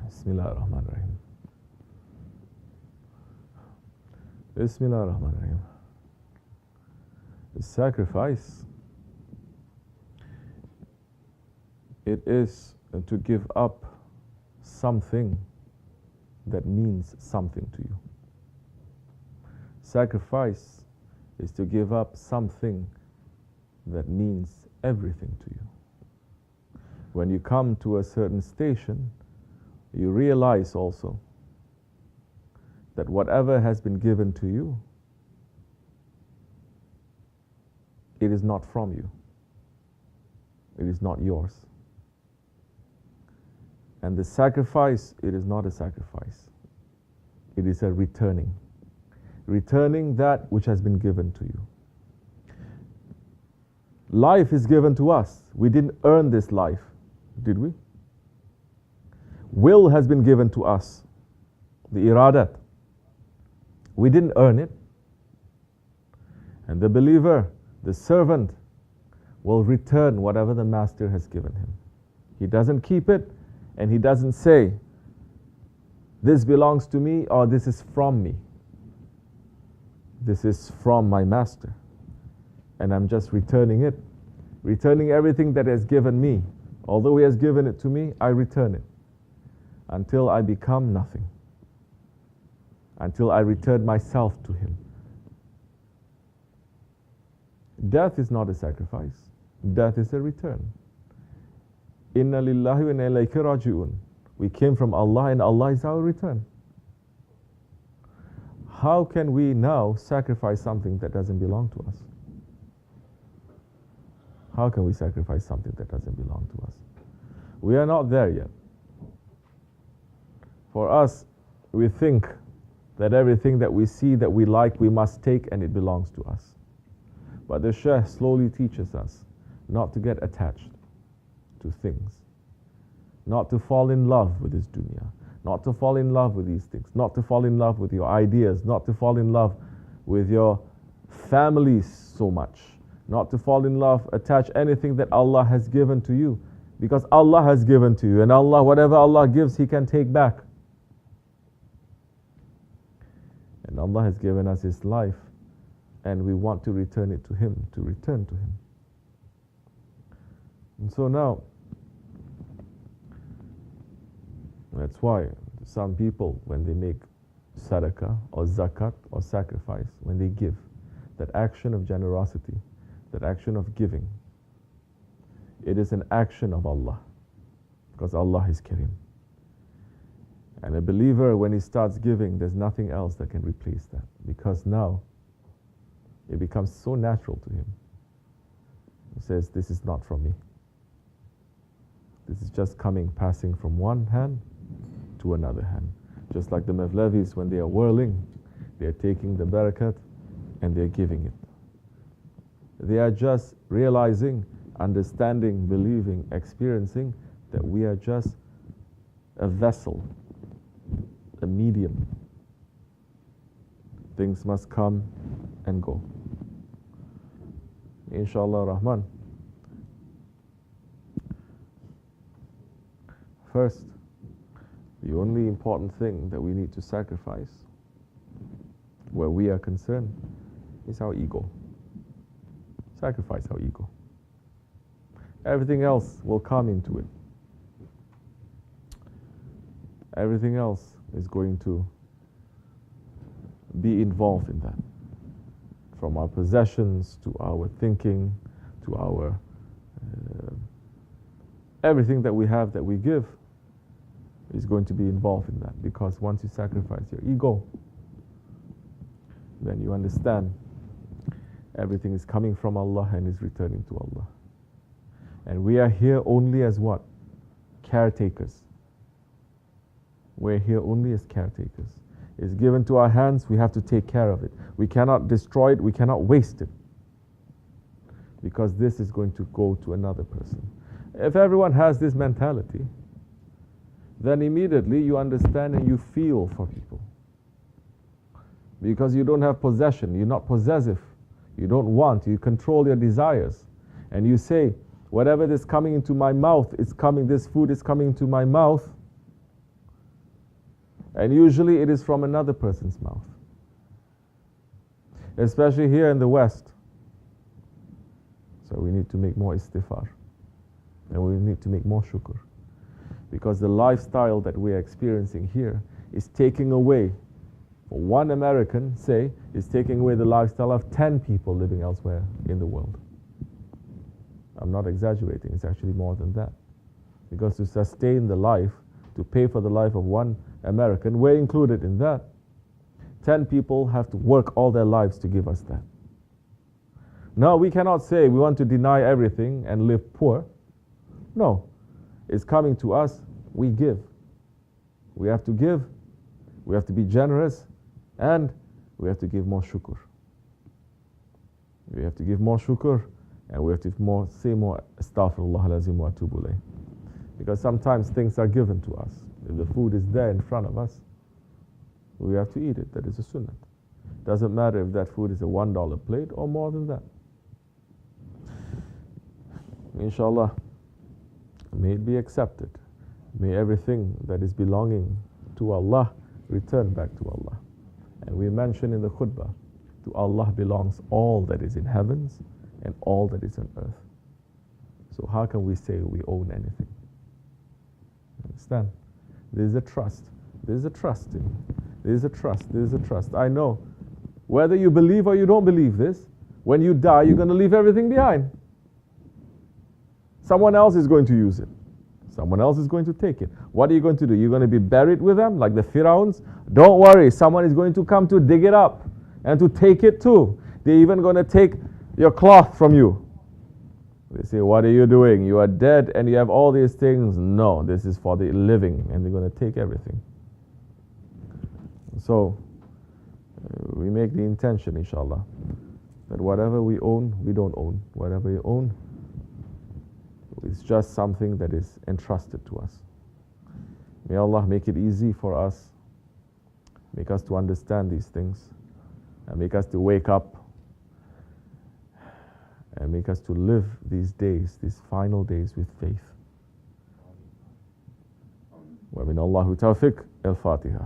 Bismillah ar-Rahman ar-Rahim. Bismillah ar-Rahman ar-Rahim. The sacrifice, it is to give up something that means something to you. Sacrifice is to give up something that means everything to you. When you come to a certain station, you realize also that whatever has been given to you, it is not from you. It is not yours. And the sacrifice, it is not a sacrifice. It is a returning. Returning that which has been given to you. Life is given to us. We didn't earn this life, did we? Will has been given to us. The iradat. We didn't earn it. And the believer, the servant, will return whatever the master has given him. He doesn't keep it, and he doesn't say, this belongs to me or this is from me. This is from my master, and I'm just returning it. Returning everything that he has given me. Although he has given it to me, I return it until I become nothing. Until I return myself to him. Death is not a sacrifice. Death is a return. Inna lillahi wa inna ilayhi raji'un. We came from Allah and Allah is our return. How can we now sacrifice something that doesn't belong to us? How can we sacrifice something that doesn't belong to us? We are not there yet. For us, we think that everything that we see that we like, we must take and it belongs to us. But the Shaykh slowly teaches us not to get attached to things, not to fall in love with this dunya, not to fall in love with these things, not to fall in love with your ideas, not to fall in love with your families so much, not to fall in love, attach anything that Allah has given to you, because Allah has given to you, and Allah, whatever Allah gives, He can take back. And Allah has given us His life, and we want to return it to Him, to return to Him. And so now, that's why some people, when they make sadaqah or zakat or sacrifice, when they give, that action of generosity, that action of giving, it is an action of Allah, because Allah is Kareem. And a believer, when he starts giving, there's nothing else that can replace that, because now it becomes so natural to him. He says, this is not from me. This is just passing from one hand to another hand. Just like the Mevlevis, when they are whirling, they are taking the barakat and they are giving it. They are just realizing, understanding, believing, experiencing that we are just a vessel, a medium. Things must come and go. Inshallah Rahman. First, the only important thing that we need to sacrifice, where we are concerned, is our ego. Sacrifice our ego. Everything else will come into it. Everything else is going to be involved in that. From our possessions, to our thinking, to our everything that we have, that we give, is going to be involved in that. Because once you sacrifice your ego, then you understand everything is coming from Allah and is returning to Allah. And we are here only as what? Caretakers. We're here only as caretakers. It's given to our hands, we have to take care of it. We cannot destroy it, we cannot waste it. Because this is going to go to another person. If everyone has this mentality, then immediately you understand and you feel for people. Because you don't have possession, you're not possessive, you don't want, you control your desires. And you say, whatever is coming into my mouth, this food is coming into my mouth, And usually it is from another person's mouth. Especially here in the West. So we need to make more istighfar. And we need to make more shukr. Because the lifestyle that we are experiencing here is taking away, for one American, say, is taking away the lifestyle of 10 people living elsewhere in the world. I'm not exaggerating, it's actually more than that. Because to sustain the life, to pay for the life of one American, we're included in that. 10 people have to work all their lives to give us that. No, we cannot say we want to deny everything and live poor. No, it's coming to us, we give. We have to give, we have to be generous, and we have to give more shukr. We have to give more shukr, and we have to say more astaghfirullah alazim wa atubu ilayh. Because sometimes things are given to us. If the food is there in front of us, we have to eat it. That is a sunnah. Doesn't matter if that food is a $1 plate or more than that. Inshallah, may it be accepted. May everything that is belonging to Allah return back to Allah. And we mentioned in the khutbah, to Allah belongs all that is in heavens and all that is on earth. So how can we say we own anything? Understand? There is a trust. There is a trust in me. There is a trust. There is a trust. I know whether you believe or you don't believe this, when you die, you're going to leave everything behind. Someone else is going to use it. Someone else is going to take it. What are you going to do? You're going to be buried with them like the Pharaohs? Don't worry. Someone is going to come to dig it up and to take it too. They're even going to take your cloth from you. They say, what are you doing? You are dead and you have all these things. No, this is for the living, and they're going to take everything. So, we make the intention, inshallah, that whatever we own, we don't own. Whatever we own, it's just something that is entrusted to us. May Allah make it easy for us, make us to understand these things, and make us to wake up and make us to live these days, these final days with faith. Wa min Allahu tawfiq. Al-Fatiha.